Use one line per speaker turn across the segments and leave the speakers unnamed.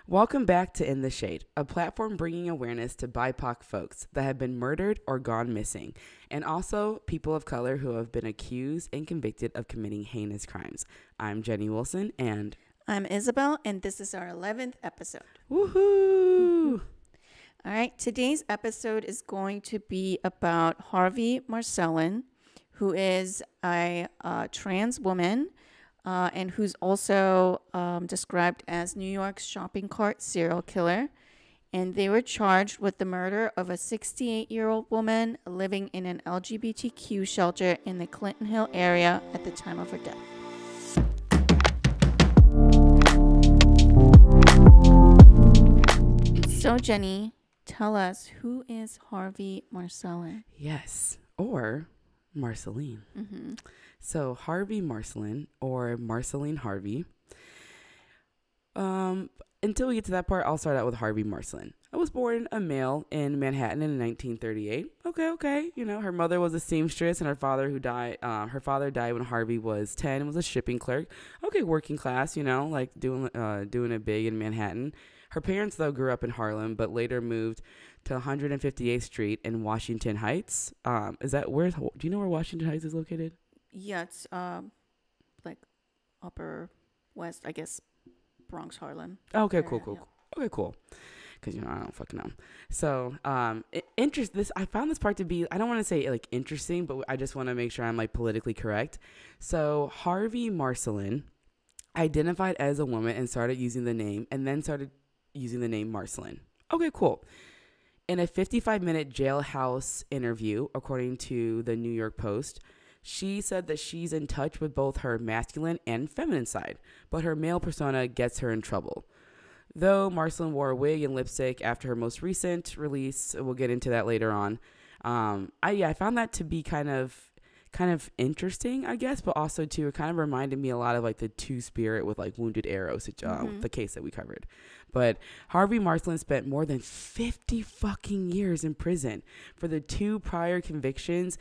Welcome back to In the Shade, a platform bringing awareness to BIPOC folks that have been murdered or gone missing, and also people of color who have been accused and convicted of committing heinous crimes. I'm Jenny Wilson, and
I'm Isabel, and this is our 11th episode.
woohoo!
All right, today's episode is going to be about Harvey Marcelin, who is a trans woman and who's also described as New York's shopping cart serial killer. And they were charged with the murder of a 68-year-old woman living in an LGBTQ shelter in the Clinton Hill area at the time of her death. So, Jenny, tell us, who is Harvey Marcelin?
Yes, or Marceline.
Mm-hmm.
So Harvey Marcelin, or Marceline Harvey. Until we get to that part, I'll start out with Harvey Marcelin. I was born a male in Manhattan in 1938. Okay. You know, her mother was a seamstress, and her father died when Harvey was 10 and was a shipping clerk. Okay, working class, you know, like doing it big in Manhattan. Her parents, though, grew up in Harlem, but later moved to 158th Street in Washington Heights. Do you know where Washington Heights is located?
Yeah, it's like Upper West, I guess, Bronx, Harlem.
Okay,
area,
cool.
yeah.
Okay, cool. Because, you know, I don't fucking know. So, I found this part to be, I don't want to say, like, interesting, but I just want to make sure I'm, like, politically correct. So, Harvey Marcelin identified as a woman and started using the name, and then started using the name Marcelin. Okay, cool. In a 55-minute jailhouse interview, according to the New York Post, she said that she's in touch with both her masculine and feminine side, but her male persona gets her in trouble. Though Marcelin wore a wig and lipstick after her most recent release, we'll get into that later on. I found that to be kind of interesting, I guess, but also too, it kind of reminded me a lot of like the Two-Spirit with like Wounded Arrow, the case that we covered. But Harvey Marcelin spent more than 50 fucking years in prison for the two prior convictions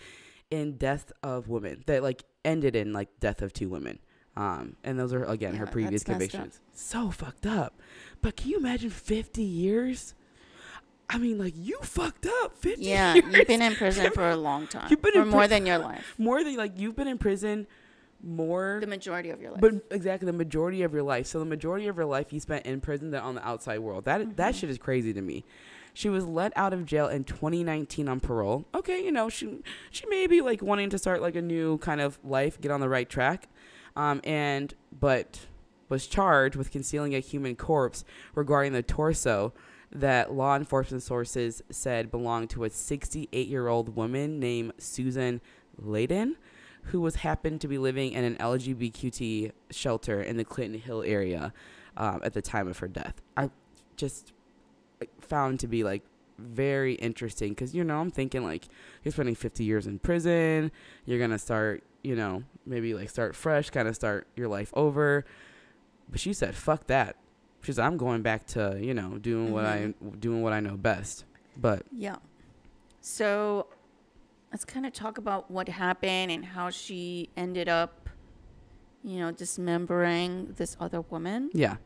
in death of women that like ended in like death of two women. And those are, again, her previous convictions. So fucked up. But can you imagine 50 years? I mean, like, you fucked up 50 years.
Yeah, you've been in prison for a long time. You've been for more than your life.
More than, like, you've been in prison more.
The majority of your life.
But exactly, the majority of your life. So the majority of your life you spent in prison than on the outside world. That shit is crazy to me. She was let out of jail in 2019 on parole. Okay, you know, she may be, like, wanting to start, like, a new kind of life, get on the right track. But was charged with concealing a human corpse regarding the torso that law enforcement sources said belonged to a 68-year-old woman named Susan Layden, who happened to be living in an LGBTQ shelter in the Clinton Hill area at the time of her death. I just found to be like very interesting because, you know, I'm thinking like you're spending 50 years in prison, you're gonna start, you know, maybe like start fresh, kind of start your life over. But she said, fuck that. She said, I'm going back to, you know, doing what I know best. But
yeah. So let's kind of talk about what happened and how she ended up, you know, dismembering this other woman.
Yeah.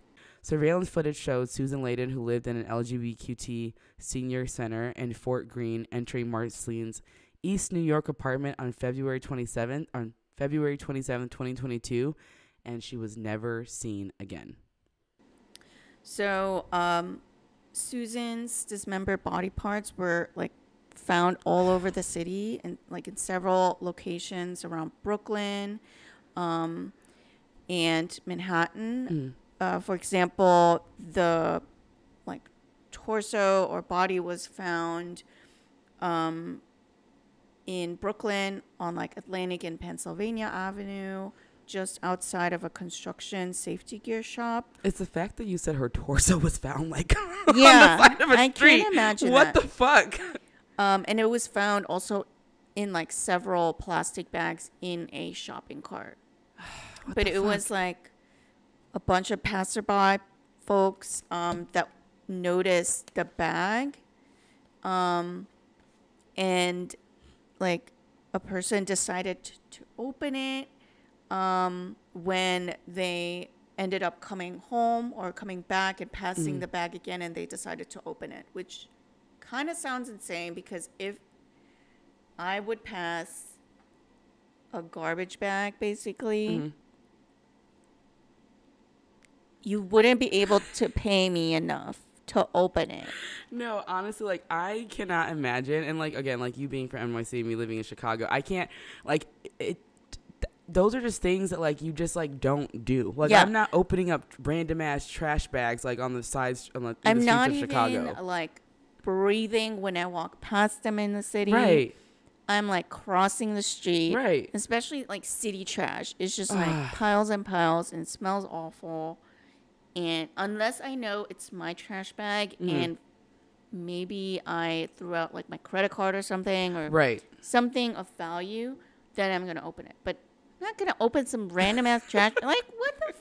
Surveillance footage showed Susan Layden, who lived in an LGBTQ senior center in Fort Greene, entering Marcelin's East New York apartment on February 27, 2022, and she was never seen again.
So, Susan's dismembered body parts were like found all over the city and like in several locations around Brooklyn, and Manhattan. For example, the like torso or body was found, in Brooklyn on like Atlantic and Pennsylvania Avenue, just outside of a construction safety gear shop.
It's the fact that you said her torso was found like
Yeah,
on the side of a
I
street.
can't imagine
what
that.
the fuck.
And it was found also in like several plastic bags in a shopping cart. But it was like a bunch of passerby folks that noticed the bag, and like a person decided to open it when they ended up coming home or coming back and passing the bag again, and they decided to open it, which kind of sounds insane, because if I would pass a garbage bag, basically, you wouldn't be able to pay me enough to open it.
No, honestly, like, I cannot imagine. And, like, again, like, you being from NYC, me living in Chicago, I can't, like, those are just things that, like, you just, like, don't do. Like, I'm not opening up random ass trash bags, like, on the sides on the, in the streets of Chicago.
I'm not even, like, breathing when I walk past them in the city.
Right.
I'm, like, crossing the street.
Right.
Especially, like, city trash. It's just, like, piles and piles, and it smells awful. And unless I know it's my trash bag and maybe I threw out, like, my credit card or something, or something of value, then I'm going to open it. But I'm not going to open some random ass trash. Like, what the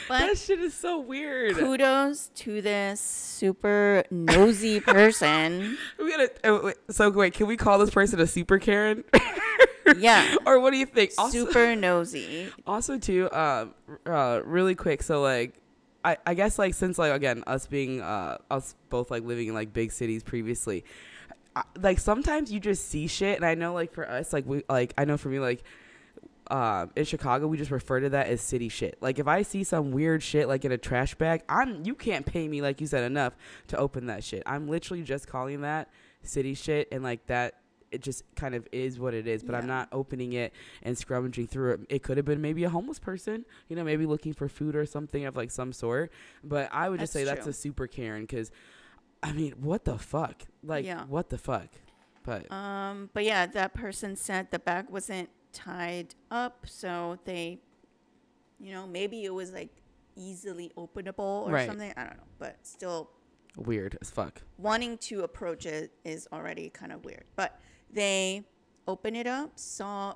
But
that shit is so weird.
Kudos to this super nosy person.
So wait, can we call this person a super Karen?
Yeah.
Or what do you think?
Super nosy.
Also, too, really quick. So, like, I guess, like, since, like, again, us being us both, like, living in, like, big cities previously, like, sometimes you just see shit, and I know, like, for us, like, I know for me, like, in Chicago, we just refer to that as city shit. Like, if I see some weird shit, like, in a trash bag, you can't pay me, like you said, enough to open that shit. I'm literally just calling that city shit, and, like, that, it just kind of is what it is, but I'm not opening it and scrummaging through it. It could have been maybe a homeless person, you know, maybe looking for food or something of, like, some sort. But I would just say that's a super Karen, because, I mean, what the fuck? Like, what the fuck? But
yeah, that person said the bag wasn't tied up, so they, you know, maybe it was, like, easily openable or something. I don't know, but still
weird as fuck.
Wanting to approach it is already kind of weird. But they opened it up, saw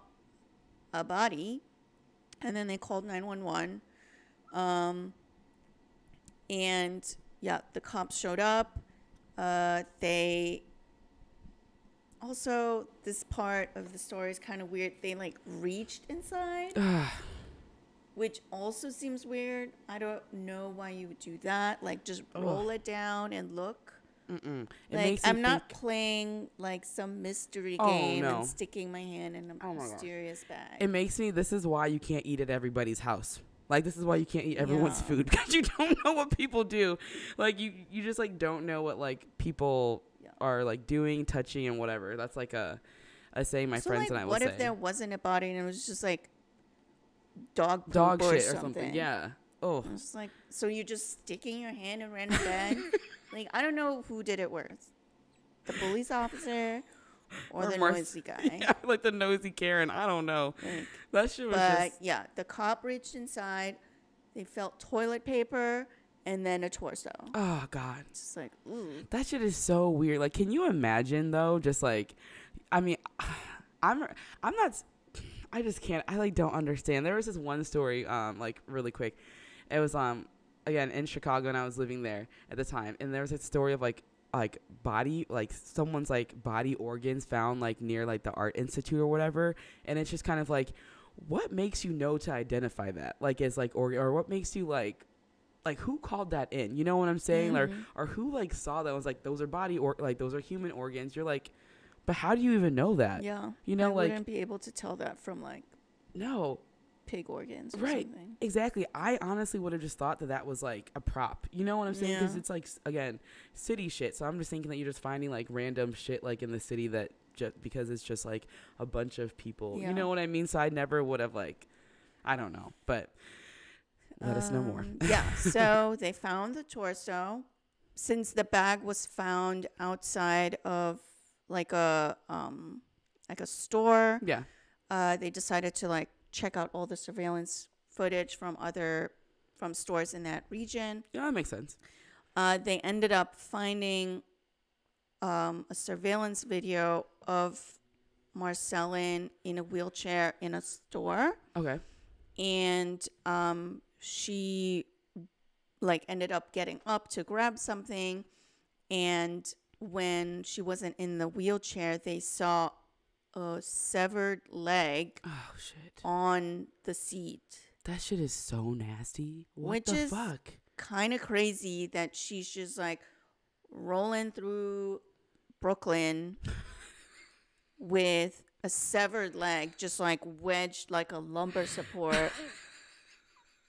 a body, and then they called 911. And yeah, the cops showed up. They also, this part of the story is kind of weird. They, like, reached inside, which also seems weird. I don't know why you would do that. Like, just roll it down and look. Like, I'm not playing, like, some mystery game and sticking my hand in a mysterious bag.
It makes me, this is why you can't eat at everybody's house. Like, this is why you can't eat everyone's food, because you don't know what people do. Like, you just, like, don't know what, like, people are, like, doing, touching, and whatever. That's, like, a saying my friends, like, and I will say.
What if there wasn't a body and it was just, like, dog
shit
or something?
Yeah. Oh.
It's like, so you're just sticking your hand in a random bag? Like, I don't know who did it worse. The police officer or the nosy guy.
Yeah, like the nosy Karen. I don't know.
Like,
that shit was just...
yeah, the cop reached inside. They felt toilet paper and then a torso.
Oh, God.
It's just like, ooh.
That shit is so weird. Like, can you imagine, though, just, like... I mean, I'm not... I just can't... I, like, don't understand. There was this one story, like, really quick. It was, again, in Chicago, and I was living there at the time. And there was a story of, like body, like, someone's, like, body organs found, like, near, like, the Art Institute or whatever. And it's just kind of, like, what makes you know to identify that? Like, as, like, or what makes you, like, who called that in? You know what I'm saying? Or who, like, saw that and was like, those are body, or, like, those are human organs. You're like, but how do you even know that?
Yeah.
You know,
I
like...
wouldn't be able to tell that from, like...
No.
Pig organs or something.
Exactly. I honestly would have just thought that was, like, a prop. You know what I'm saying? Because it's, like, again, city shit. So I'm just thinking that you're just finding, like, random shit, like, in the city that just because it's just, like, a bunch of people. You know what I mean? So I never would have, like, I don't know. But let us know more.
Yeah. So they found the torso. Since the bag was found outside of, like, a store. Yeah. They decided to, like, check out all the surveillance footage from stores in that region.
Yeah, that makes sense.
They ended up finding a surveillance video of Marcelin in a wheelchair in a store. Okay. And she, like, ended up getting up to grab something, and when she wasn't in the wheelchair, they saw a severed leg on the seat.
That shit is so nasty. What
Which
the
is
fuck?
kind of crazy that she's just like rolling through Brooklyn with a severed leg, just like wedged like a lumbar support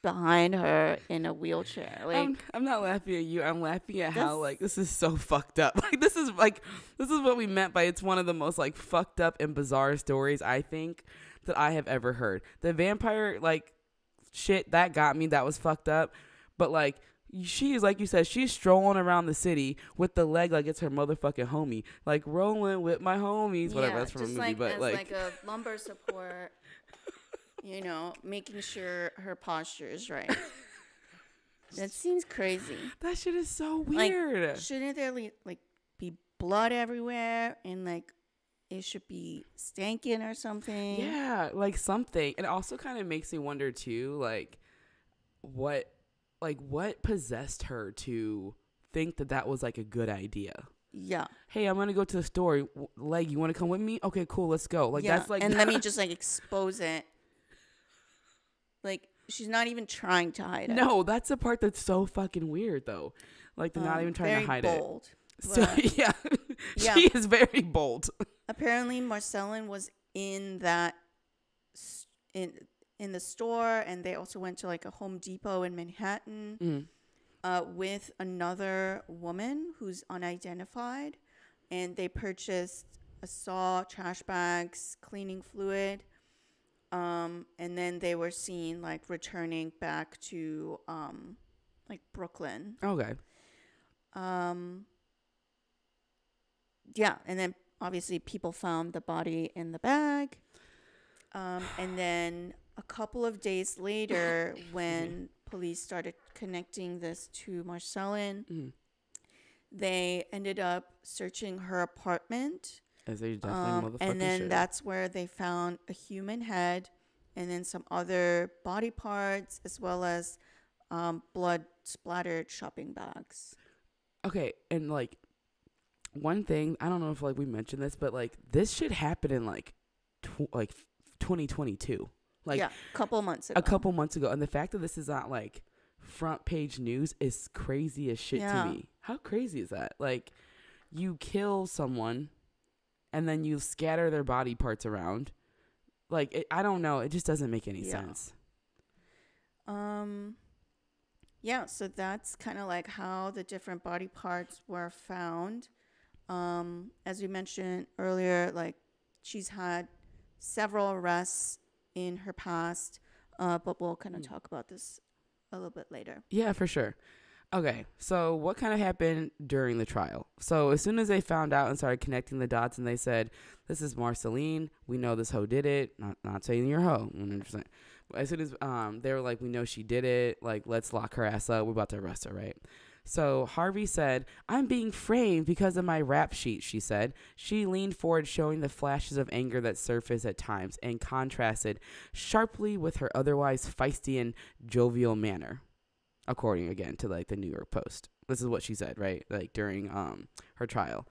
behind her in a wheelchair. Like,
I'm not laughing at you. I'm laughing at how like this is so fucked up. This is what we meant by it's one of the most like fucked up and bizarre stories I think that I have ever heard. The vampire like shit that got me. That was fucked up. But like she is, like you said, she's strolling around the city with the leg like it's her motherfucking homie, like rolling with my homies. Whatever, that's from a movie.
Like,
but
as
like
a lumbar support. Making sure her posture is right. That seems crazy.
That shit is so weird.
Like, shouldn't there like be blood everywhere and like it should be stankin' or something?
Yeah, like something. It also kind of makes me wonder too, like what possessed her to think that was like a good idea.
Yeah.
Hey, I'm gonna go to the store. Leg, you want to come with me? Okay, cool. Let's go. Like that's like.
And let me just like expose it. Like, she's not even trying to hide it.
No, that's the part that's so fucking weird, though. Like, they're not even trying to hide
bold,
it. So, yeah. She is very bold.
Apparently, Marcelin was in that, in the store, and they also went to, like, a Home Depot in Manhattan with another woman who's unidentified, and they purchased a saw, trash bags, cleaning fluid. And then they were seen like returning back to like Brooklyn.
Okay.
Yeah, and then obviously people found the body in the bag. And then a couple of days later, when police started connecting this to Marcelin, they ended up searching her apartment.
As they definitely
and then
should.
that's where they found a human head and then some other body parts as well as blood splattered shopping bags.
Okay, and like one thing, I don't know if like we mentioned this, but like this shit happened in like 2022. Like
a couple months ago.
And the fact that this is not like front page news is crazy as shit to me. How crazy is that? Like you kill someone and then you scatter their body parts around. Like, I don't know. It just doesn't make any sense.
Yeah, so that's kind of like how the different body parts were found. As we mentioned earlier, like, she's had several arrests in her past, but we'll kind of talk about this a little bit later.
Yeah, for sure. Okay, so what kind of happened during the trial? So as soon as they found out and started connecting the dots and they said, this is Marceline, we know this hoe did it, not saying you're a hoe, 100%. As soon as they were like, we know she did it, like, let's lock her ass up, we're about to arrest her, right? So Harvey said, I'm being framed because of my rap sheet, she said. She leaned forward, showing the flashes of anger that surfaced at times and contrasted sharply with her otherwise feisty and jovial manner. According again to like the New York Post. This is what she said, right? Like during her trial.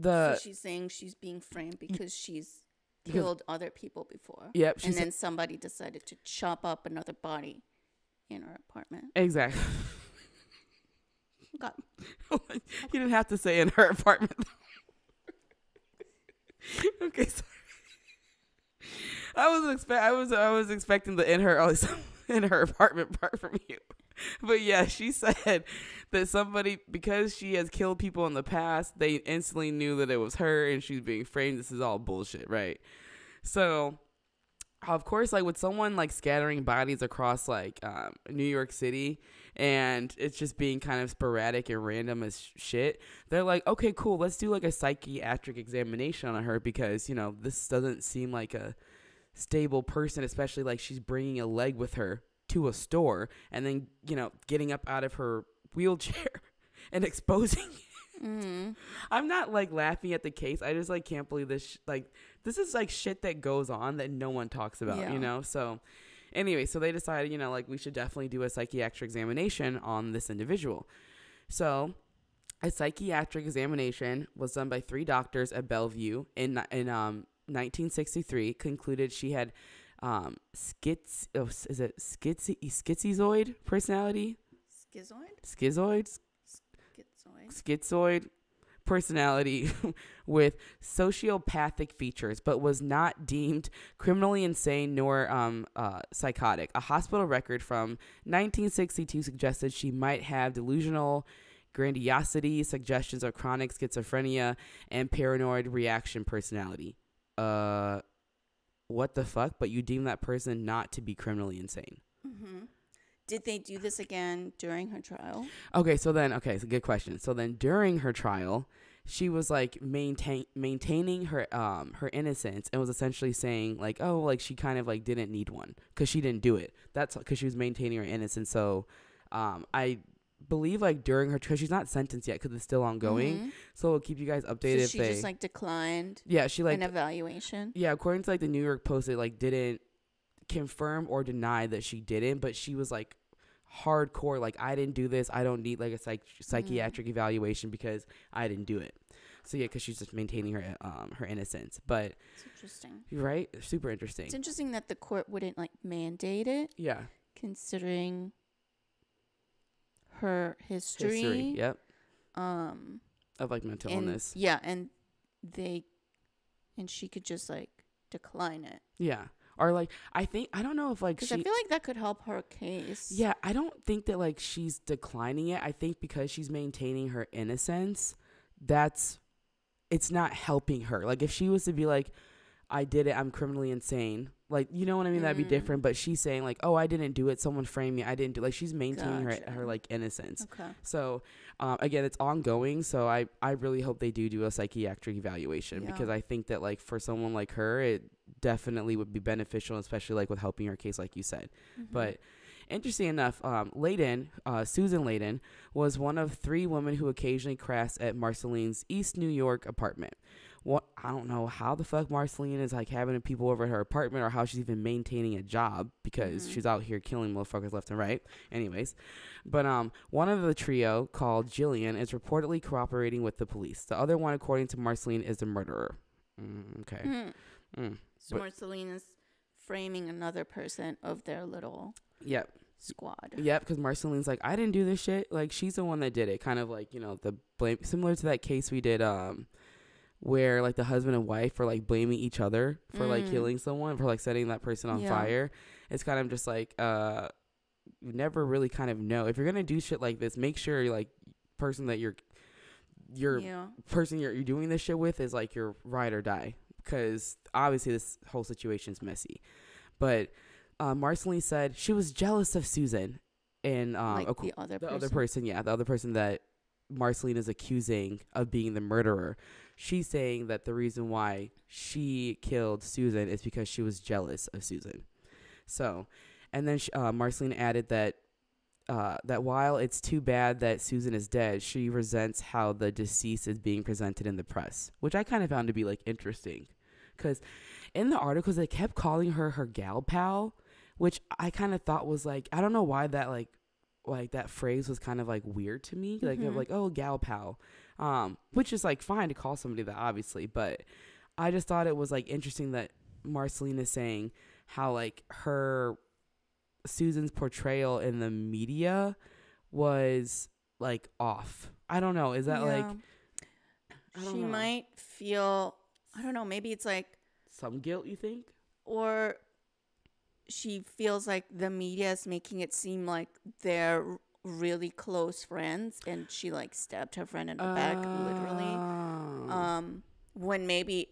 So she's saying she's being framed because she's killed other people before.
Yep.
And then somebody decided to chop up another body in her apartment.
Exactly.
God.
You didn't have to say in her apartment. Okay, sorry. I was expecting the in her apartment part from you. But yeah, she said that somebody, because she has killed people in the past, they instantly knew that it was her and she's being framed. This is all bullshit, right? So, of course, like with someone like scattering bodies across like New York City and it's just being kind of sporadic and random as shit, they're like, okay, cool, let's do like a psychiatric examination on her because, you know, this doesn't seem like a stable person, especially like she's bringing a leg with her to a store and then, you know, getting up out of her wheelchair and exposing I'm not like laughing at the case. I just like can't believe this like this is like shit that goes on that no one talks about, you know? So anyway, so they decided, you know, like we should definitely do a psychiatric examination on this individual. So a psychiatric examination was done by 3 doctors at Bellevue in 1963, concluded she had schizoid personality?
Schizoid?
Schizoid personality with sociopathic features, but was not deemed criminally insane nor psychotic. A hospital record from 1962 suggested she might have delusional grandiosity, suggestions of chronic schizophrenia, and paranoid reaction personality. What the fuck? But you deem that person not to be criminally insane.
Mm-hmm. Did they do this again during her trial?
So good question. So then during her trial, she was like maintaining her her innocence and was essentially saying like, oh, like she kind of like didn't need one because she didn't do it. That's because she was maintaining her innocence. So I believe like during her, because she's not sentenced yet because it's still ongoing. Mm-hmm. So we'll keep you guys updated. So
she just like declined.
Yeah, she like
an evaluation.
Yeah, according to like the New York Post, it like didn't confirm or deny that she didn't, but she was like hardcore like, I didn't do this, I don't need like a psychiatric evaluation because I didn't do it. So yeah, because she's just maintaining her her innocence. But
it's interesting,
right? Super interesting.
It's interesting that the court wouldn't like mandate it.
Yeah,
considering her history.
Yep. Of like mental illness.
Yeah, and she could just like decline it.
Yeah. Or like, I don't know if like
because I feel like that could help her case.
Yeah, I don't think that like she's declining it. I think because she's maintaining her innocence, it's not helping her. Like if she was to be like, I did it, I'm criminally insane. Like, you know what I mean? That'd be different. But she's saying like, oh, I didn't do it, someone framed me, I didn't do it. Like she's maintaining her like innocence.
Okay.
So again, it's ongoing. So I really hope they do a psychiatric evaluation because I think that like for someone like her, it definitely would be beneficial, especially like with helping her case, like you said. Mm-hmm. But interesting enough, Susan Layden was one of 3 women who occasionally crashed at Marcelin's East New York apartment. I don't know how the fuck Marceline is like having people over at her apartment or how she's even maintaining a job because she's out here killing motherfuckers left and right. Anyways, but one of the trio called Jillian is reportedly cooperating with the police. The other one, according to Marceline, is the murderer. Okay.
So Marceline is framing another person of their little squad.
Yep, because Marceline's like, I didn't do this shit. Like, she's the one that did it. Kind of like, you know, the blame, similar to that case we did where like the husband and wife are like blaming each other for like killing someone, for like setting that person on fire. It's kind of just like you never really kind of know. If you're gonna do shit like this, make sure like person that you're person you're doing this shit with is like your ride or die. Because obviously this whole situation is messy. But Marceline said she was jealous of Susan. And
like the other
person, the other person that Marceline is accusing of being the murderer. She's saying that the reason why she killed Susan is because she was jealous of Susan. So, and then Marceline added that that while it's too bad that Susan is dead, she resents how the deceased is being presented in the press, which I kind of found to be like interesting. Because in the articles, they kept calling her gal pal, which I kind of thought was like, I don't know why that like that phrase was kind of like weird to me. Like, oh, gal pal, which is like fine to call somebody that, obviously. But I just thought it was like interesting that Marceline is saying how like Susan's portrayal in the media was like off. I don't know. Is that like,
she might feel, I don't know, maybe it's like
some guilt, you think?
Or she feels like the media is making it seem like they're really close friends and she like stabbed her friend in the back, literally. When maybe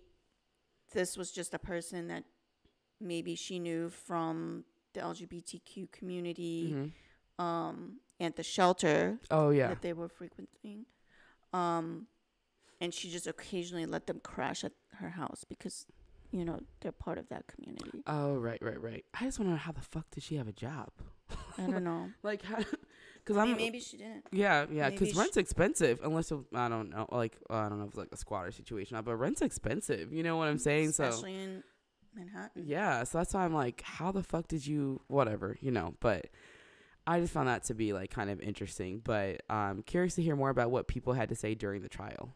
this was just a person that maybe she knew from the LGBTQ community and the shelter that they were frequenting. And she just occasionally let them crash at her house because, you know, they're part of that community.
Oh, right. I just want to know how the fuck did she have a job?
I don't know.
Like, how? Because
maybe she didn't.
Yeah. Because rent's expensive. Unless I don't know. Like, I don't know if it's like a squatter situation, but rent's expensive. You know what I'm saying?
Especially in Manhattan.
Yeah. So that's why I'm like, how the fuck did you? Whatever, you know. But I just found that to be like kind of interesting. But I'm curious to hear more about what people had to say during the trial.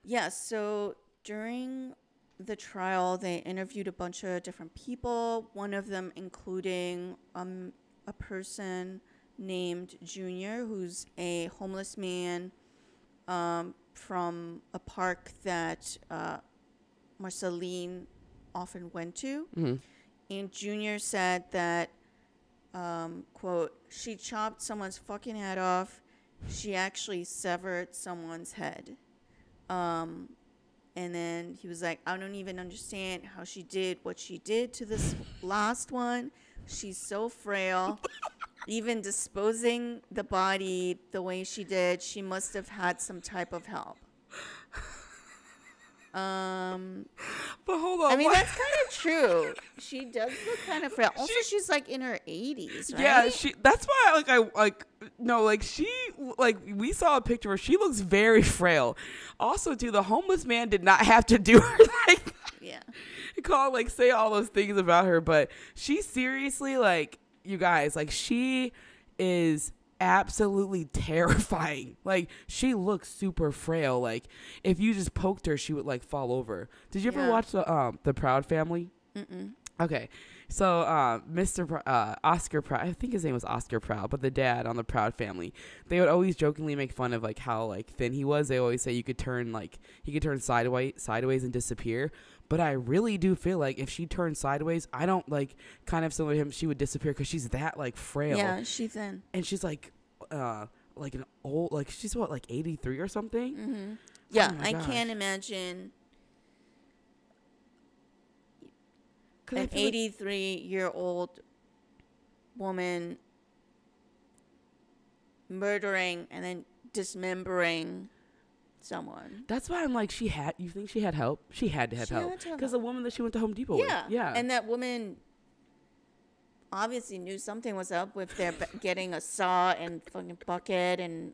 Yeah. So during the trial, they interviewed a bunch of different people, one of them including a person named Junior, who's a homeless man from a park that Marceline often went to.
Mm-hmm.
And Junior said that, quote, she chopped someone's fucking head off. She actually severed someone's head. And then he was like, I don't even understand how she did what she did to this last one. She's so frail. Even disposing the body the way she did, she must have had some type of help.
But hold on.
I mean, that's kind of true. She does look kind of frail. Also, she's like in her 80s, right?
Yeah, that's why we saw a picture where she looks very frail. Also, too, the homeless man did not have to do her like that.
Yeah.
Say all those things about her, but she seriously, like, you guys, like, she is absolutely terrifying. Like, she looks super frail. Like, if you just poked her, she would like fall over. Did you ever watch the Proud Family?
Mm-mm.
Okay, so Oscar Proud, I think his name was Oscar Proud, but the dad on the Proud Family, they would always jokingly make fun of like how like thin he was. They always say he could turn sideways and disappear. But I really do feel like if she turned sideways, I don't like kind of similar to him, she would disappear because she's that like frail.
Yeah, she's thin.
And she's like an old, like she's what, like 83 or something?
Mm-hmm. Yeah,
oh I
gosh. Can't imagine an 83-year-old woman murdering and then dismembering someone.
That's why I'm like, you think she had help? She had to have help. Because the woman that she went to Home Depot with. Yeah.
And that woman obviously knew something was up with their getting a saw and fucking bucket and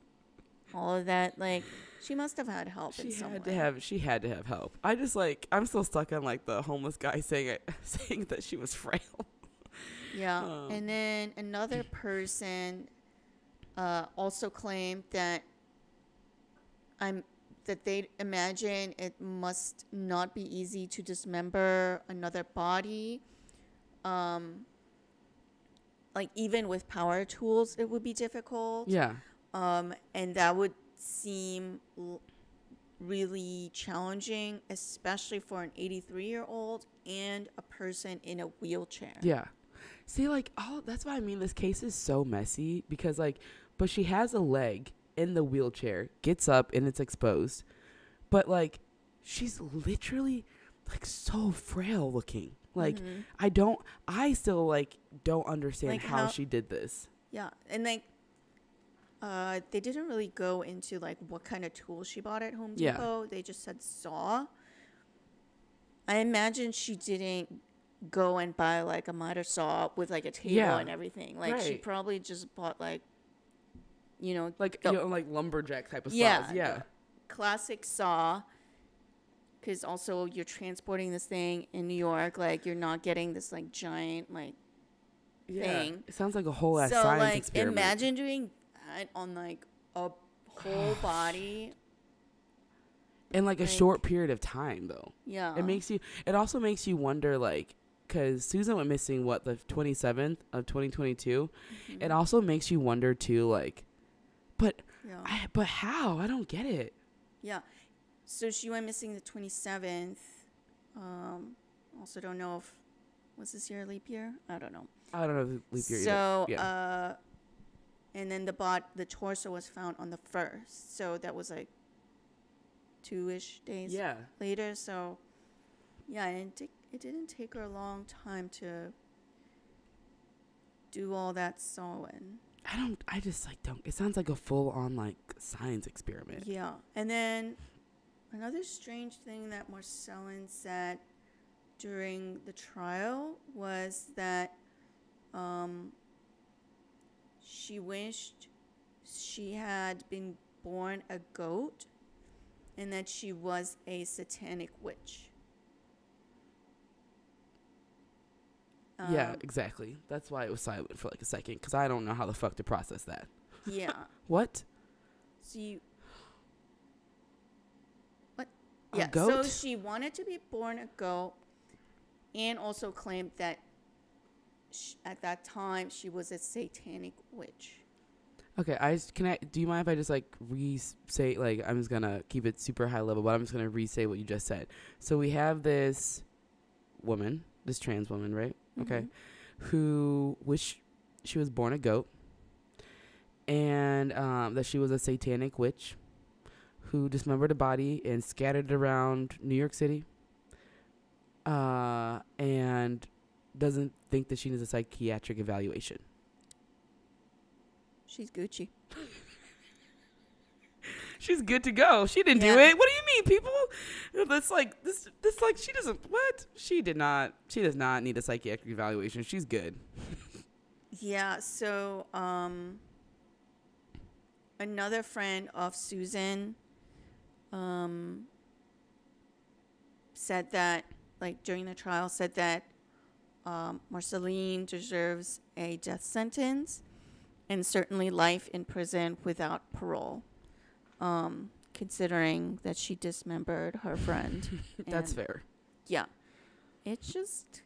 all of that. Like, she must have had help in some way.
She had to have help. I just like, I'm still stuck on like the homeless guy saying that she was frail.
Yeah. And then another person also claimed that they imagine it must not be easy to dismember another body. Like, even with power tools, it would be difficult.
Yeah.
And that would seem really challenging, especially for an 83-year-old and a person in a wheelchair.
Yeah. See, like, that's why I mean this case is so messy because, like, but she has a leg in the wheelchair, gets up, and it's exposed. But, like, she's literally, like, so frail looking. Like, I still, like, don't understand like how she did this.
Yeah. And, like, they didn't really go into, like, what kind of tools she bought at Home Depot. They just said saw. I imagine she didn't go and buy, like, a miter saw with, like, a table and everything. Like, she probably just bought, like, like
lumberjack type of saws. Yeah.
Classic saw. Because also you're transporting this thing in New York. Like, you're not getting this, like, giant, like, thing.
It sounds like a whole ass science experiment.
Imagine doing that on, like, a whole body.
In, like, a short period of time, though.
Yeah.
It also makes you wonder, like, because Susan went missing, the 27th of 2022? Mm-hmm. It also makes you wonder, too, like, but how? I don't get it.
Yeah. So she went missing the 27th. Also don't know if, was this year a leap year? I don't know.
I don't know if leap year
so, either. And then the torso was found on the 1st. So that was like 2-ish days later. So, yeah, it didn't take her a long time to do all that sewing.
I just like don't. It sounds like a full on like science experiment.
Yeah. And then another strange thing that Marcelin said during the trial was that she wished she had been born a goat and that she was a satanic witch.
Yeah, exactly. That's why it was silent for like a second, because I don't know how the fuck to process that.
Yeah.
What?
So what? Yeah.
goat?
So she wanted to be born a goat, and also claimed that at that time she was a satanic witch.
Okay, do you mind if I just like say, like, I'm just gonna keep it super high level, but I'm just gonna re-say what you just said. So we have this woman, this trans woman, right? Okay, who wished she was born a goat, and that she was a satanic witch who dismembered a body and scattered it around New York City, and doesn't think that she needs a psychiatric evaluation.
She's Gucci.
She's good to go. She didn't do it. What do you mean, people? That's like this like she doesn't what? She does not need a psychiatric evaluation. She's good.
Yeah, so another friend of Susan said that, like, during the trial, said that Marcelin deserves a death sentence and certainly life in prison without parole, considering that she dismembered her friend.
That's fair.
Yeah. It's just,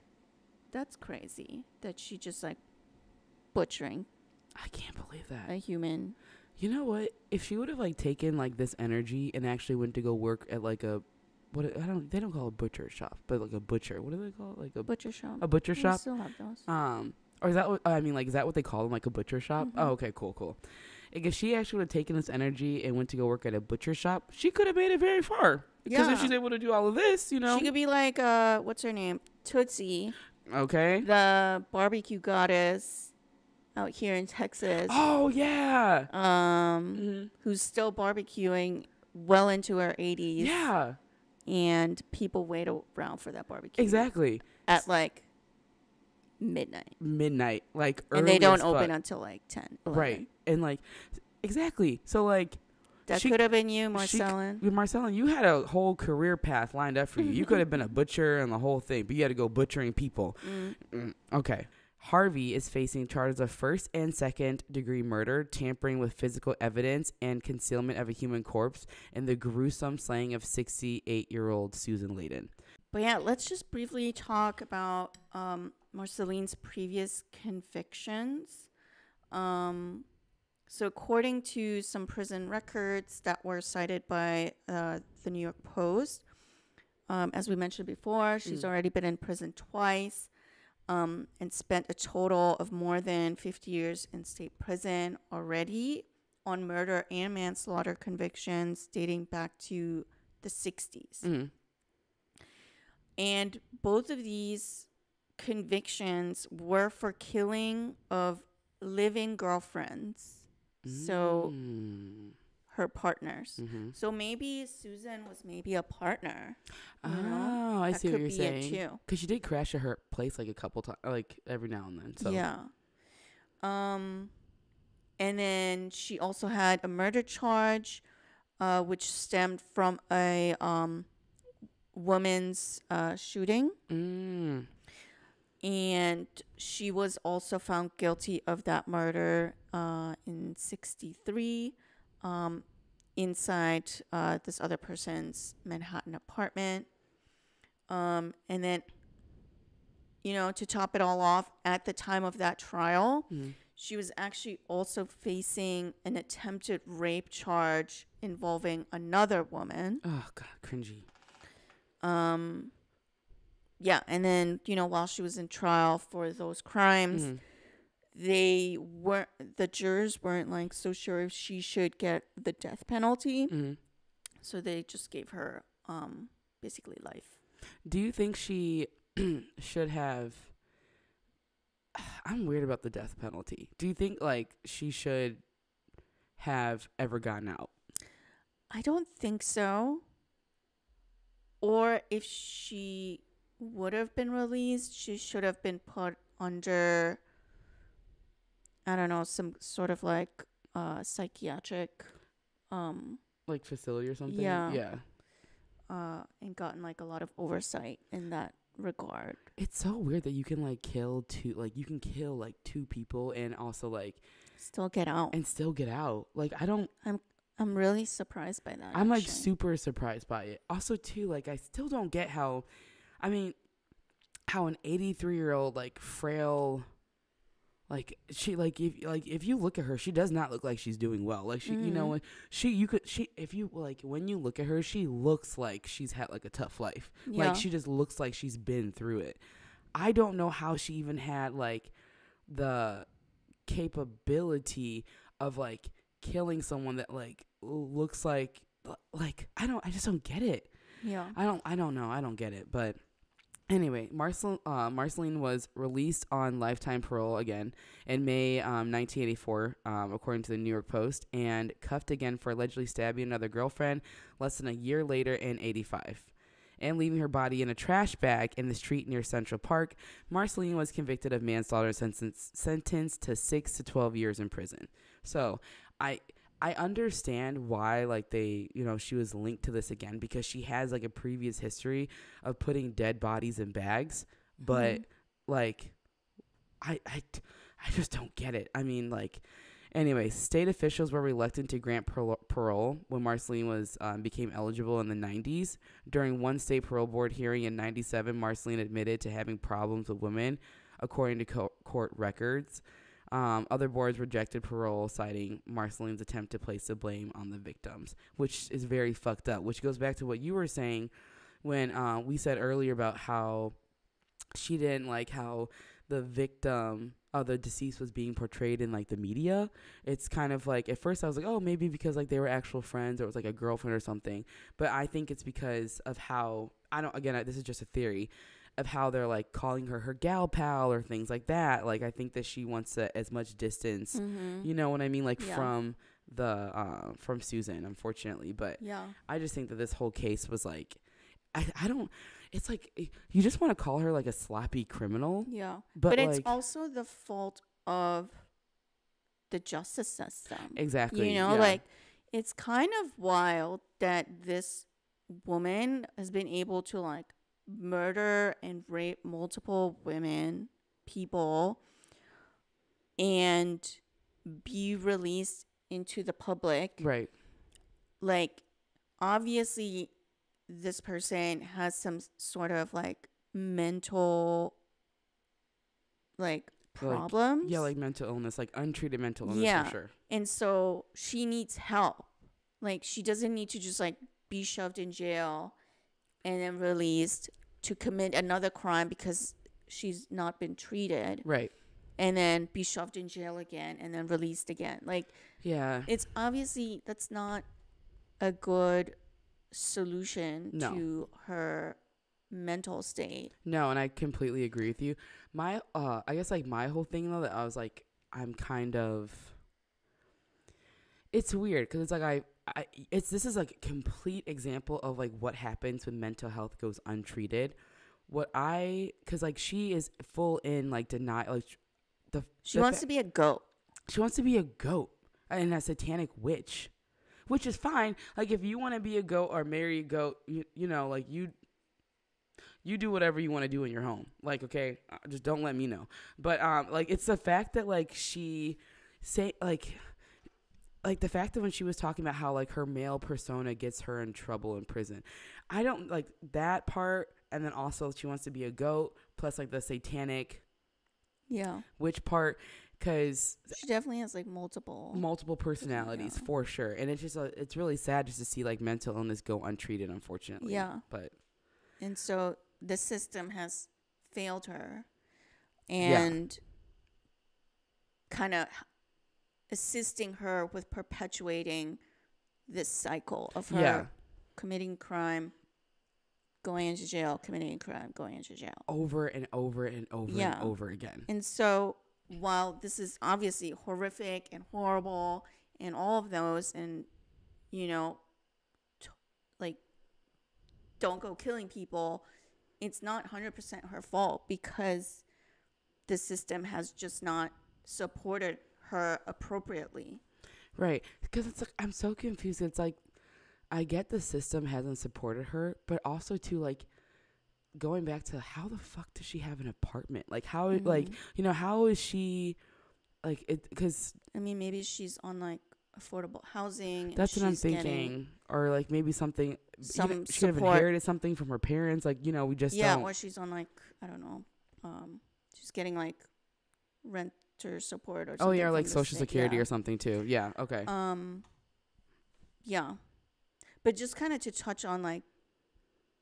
that's crazy that she just, like, butchering
I can't believe that.
a human.
You know what? If she would have like taken like this energy and actually went to go work at like a they don't call it a butcher shop, but like a butcher. What do they call it? Like a
Butcher shop.
A butcher shop?
We still have those.
Or is that what I mean? Like, is that what they call them? Like a butcher shop?
Mm-hmm.
Oh, okay, cool. Like, if she actually would have taken this energy and went to go work at a butcher shop, she could have made it very far. Because if she's able to do all of this, you know,
she could be like what's her name? Tootsie.
Okay.
The barbecue goddess out here in Texas.
Oh yeah.
Who's still barbecuing well into her 80s.
Yeah.
And people wait around for that barbecue.
Exactly.
At like midnight.
Like early.
And they don't
as
open
fuck.
until like 10. 11.
Right. And like, exactly. So like,
that could have been you, Marcelin.
Marcelin, you had a whole career path lined up for you. You could have been a butcher and the whole thing, but you had to go butchering people. Okay. Harvey is facing charges of first and second degree murder, tampering with physical evidence, and concealment of a human corpse in the gruesome slaying of 68-year-old Susan Layden.
But yeah, let's just briefly talk about Marcelin's previous convictions. So according to some prison records that were cited by the New York Post, as we mentioned before, she's already been in prison twice. And spent a total of more than 50 years in state prison already on murder and manslaughter convictions dating back to the 60s. And both of these convictions were for killing of live-in girlfriends. So her partners. So maybe Susan was maybe a partner.
Oh, I see what you're saying.
Too.
Because she did crash at her place like a couple times, like every now and then. So.
Yeah. And then she also had a murder charge, which stemmed from a woman's shooting. And she was also found guilty of that murder in 1963 inside this other person's Manhattan apartment. And then, you know, to top it all off, at the time of that trial, she was actually also facing an attempted rape charge involving another woman.
Oh, God, cringy.
Yeah, and then, you know, while she was in trial for those crimes, the jurors weren't like so sure if she should get the death penalty. So they just gave her basically life.
Do you think she should have? I'm weird about the death penalty. Do you think like she should have ever gotten out?
I don't think so. Or if she would have been released, she should have been put under, I don't know, some sort of like psychiatric
like facility or something.
Yeah. And gotten like a lot of oversight in that regard.
It's so weird that you can like kill two people and also like
still get out.
Like I'm
I'm really surprised by that.
I'm like
actually.
super surprised by it. Also, too, like I still don't get how, I mean, how an 83-year-old like frail, like she if you look at her, she does not look like she's doing well. Like she, you know, if you like when you look at her, she looks like she's had like a tough life.
Yeah.
Like she just looks like she's been through it. I don't know how she even had like the capability of like killing someone that like looks like I just don't get it.
Yeah.
I don't know. I don't get it. But anyway, Marceline was released on lifetime parole again in May 1984, according to the New York Post, and cuffed again for allegedly stabbing another girlfriend less than a year later in 85. And leaving her body in a trash bag in the street near Central Park, Marceline was convicted of manslaughter and sentenced to 6 to 12 years in prison. So I understand why like they, you know, she was linked to this again because she has like a previous history of putting dead bodies in bags, but like I just don't get it. I mean, like, anyway, state officials were reluctant to grant parole when Marceline became eligible in the 90s. During one state parole board hearing in 97, Marceline admitted to having problems with women, according to court records. Other boards rejected parole, citing Marceline's attempt to place the blame on the victims, which is very fucked up, which goes back to what you were saying when we said earlier about how she didn't like how the victim the deceased was being portrayed in like the media. It's kind of like at first I was like, oh, maybe because like they were actual friends or it was like a girlfriend or something, but I think it's because of how this is just a theory of how they're like calling her gal pal or things like that. Like I think that she wants as much distance, you know what I mean, like from Susan, unfortunately. But I just think that this whole case was like I don't, it's like you just want to call her like a sloppy criminal.
Yeah.
But
it's
like,
also the fault of the justice system.
Exactly.
You know, like it's kind of wild that this woman has been able to like murder and rape multiple people, and be released into the public.
Right.
Like, obviously, this person has some sort of like mental like problems.
Like mental illness, like untreated mental illness for sure.
And so she needs help. Like she doesn't need to just like be shoved in jail and then released to commit another crime because she's not been treated.
Right.
And then be shoved in jail again and then released again. Like, it's obviously that's not a good solution to her mental state. No,
and I completely agree with you. My I guess like my whole thing though, that I was like, I'm kind of, it's weird because it's like this is like a complete example of like what happens when mental health goes untreated. Because like she is full in like denial, like
she wants to be a goat.
She wants to be a goat and a satanic witch, which is fine. Like if you want to be a goat or marry a goat, you know, like you do whatever you want to do in your home. Like, okay, just don't let me know. But like it's the fact that like she say like the fact that when she was talking about how like her male persona gets her in trouble in prison, I don't like that part. And then also she wants to be a goat plus like the satanic witch part, because
she definitely has like multiple
personalities for sure. And it's just it's really sad just to see like mental illness go untreated, unfortunately.
And so the system has failed her and kind of assisting her with perpetuating this cycle of her committing crime, going into jail, committing a crime, going into jail.
Over and over and over and over again.
And so while this is obviously horrific and horrible and all of those, and, you know, like, don't go killing people, it's not 100% her fault because the system has just not supported her appropriately.
Right. Because it's like, I'm so confused. It's like, I get the system hasn't supported her, but also too, like, going back to how the fuck does she have an apartment? Like, how, like, you know, how is she, like, it, because.
I mean, maybe she's on, like, affordable housing.
That's what I'm thinking. Or like maybe something, she could have inherited something from her parents. Like, you know, we just don't.
Or she's on like, I don't know. She's getting like renter support or something.
Oh yeah, or like Social Security or something too. Yeah, okay.
Yeah. But just kind of to touch on like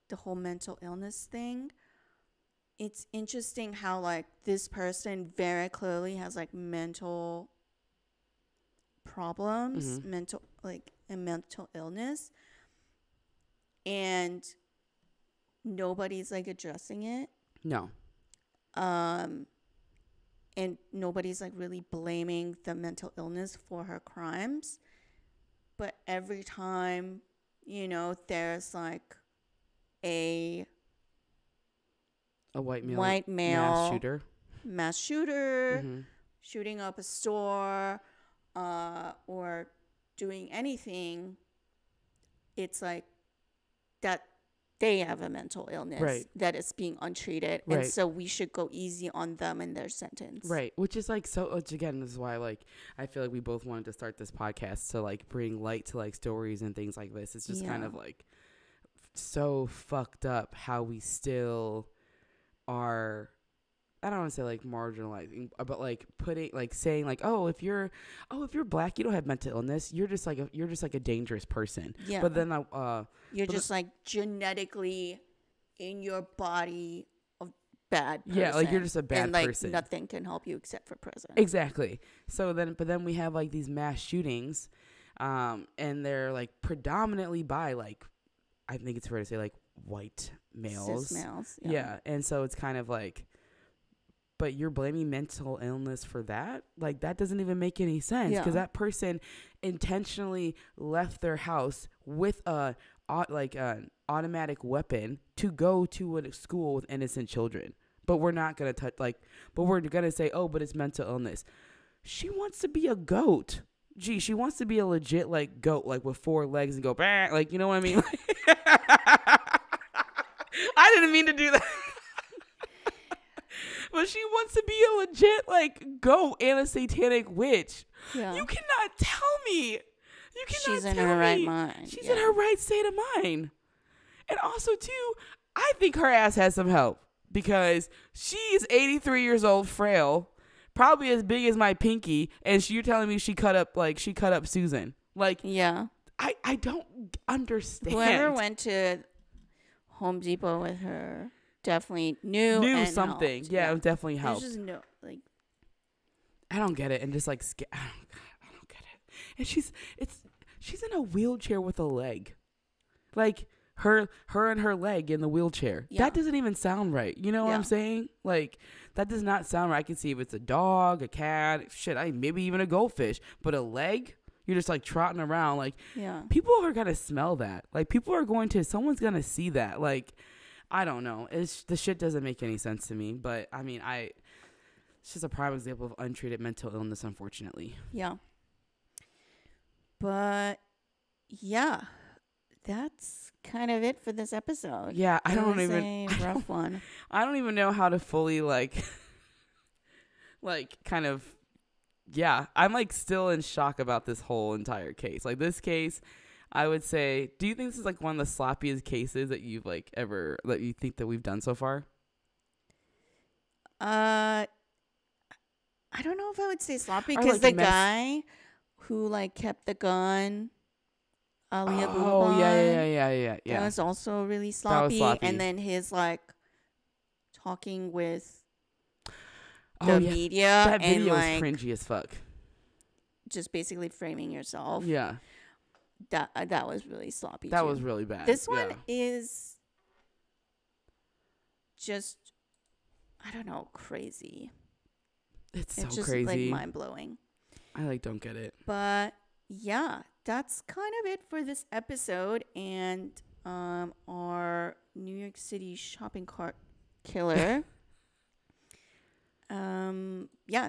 the whole mental illness thing, it's interesting how like this person very clearly has like mental problems, mental illness, and nobody's like addressing it.
No.
And nobody's like really blaming the mental illness for her crimes. But every time, you know, there's like a white male mass shooter shooting up a store, or doing anything, it's like that they have a mental illness that is being untreated, and so we should go easy on them and their sentence.
Which is like, so, which again, this is why like I feel like we both wanted to start this podcast to like bring light to like stories and things like this. It's just kind of like so fucked up how we still are, I don't want to say like marginalizing, but like putting, like saying like, if you're black, you don't have mental illness. You're just like a dangerous person. Yeah. But then
you're just like genetically in your body a bad person.
Yeah, like you're just a bad
and, like,
person.
Nothing can help you except for prison.
Exactly. So then we have like these mass shootings, and they're like predominantly by like, I think it's fair to say like white males.
Cis males.
Yeah. And so it's kind of like, but you're blaming mental illness for that? Like, that doesn't even make any sense, because that person intentionally left their house with an automatic weapon to go to a school with innocent children. But we're not going to but we're going to say, but it's mental illness. She wants to be a goat. Gee, she wants to be a legit, like, goat, like, with 4 legs and go, bah, like, you know what I mean? I didn't mean to do that. But she wants to be a legit, like, goat and a satanic witch. Yeah. You cannot tell me.
She's in her right mind.
She's in her right state of mind. And also, too, I think her ass has some help, because she is 83 years old, frail, probably as big as my pinky, and you're telling me she cut up Susan. Like, yeah. I don't understand.
Whoever went to Home Depot with her definitely knew
something.
Helped.
Yeah, it definitely helped.
There's just like,
I don't get it, and just like I don't get it. And she's in a wheelchair with a leg, like her and her leg in the wheelchair. Yeah. That doesn't even sound right. You know what I'm saying? Like, that does not sound right. I can see if it's a dog, a cat, maybe even a goldfish, but a leg. You're just like trotting around. Like, people are gonna smell that. Like, someone's gonna see that. Like, I don't know. The shit doesn't make any sense to me. But I mean, it's just a prime example of untreated mental illness, unfortunately.
Yeah. But yeah, that's kind of it for this episode.
Yeah,
it was a rough one.
I don't even know how to fully kind of. Yeah, I'm like still in shock about this whole entire case. Like, this case, I would say, do you think this is like one of the sloppiest cases that you've like ever, that you think that we've done so far?
I don't know if I would say sloppy, because the guy who like kept the gun, Ali Abu
Bakr, yeah.
That was also really sloppy. And then his like talking with the media,
that video
and
was cringy as fuck.
Just basically framing yourself.
Yeah.
That was really sloppy.
That was really bad.
This one is just, I don't know, crazy.
It's so
just
crazy.
Like mind blowing.
I don't get it.
But yeah, that's kind of it for this episode, and our New York City shopping cart killer.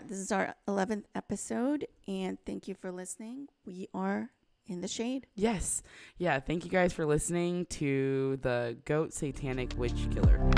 This is our 11th episode, and thank you for listening. We are in the shade.
Yes. Yeah. Thank you guys for listening to the Goat Satanic Witch Killer.